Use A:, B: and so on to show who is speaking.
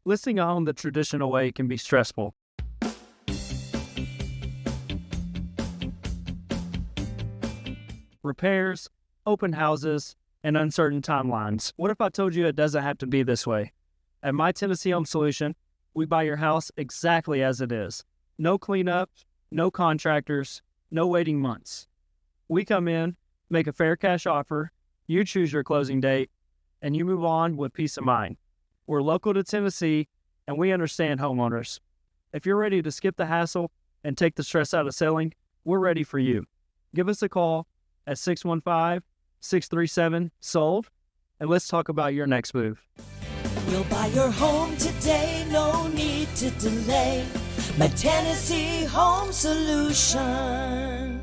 A: Listing a home the traditional way can be stressful. Repairs, open houses, and uncertain timelines. What if I told you it doesn't have to be this way? At My Tennessee Home Solution, we buy your house exactly as it is. No cleanup, no contractors, no waiting months. We come in, make a fair cash offer, you choose your closing date, and you move on with peace of mind. We're local to Tennessee, and we understand homeowners. If you're ready to skip the hassle and take the stress out of selling, we're ready for you. Give us a call at 615-637-SOLD, and let's talk about your next move.
B: We'll buy your home today, no need to delay. My Tennessee Home Solution.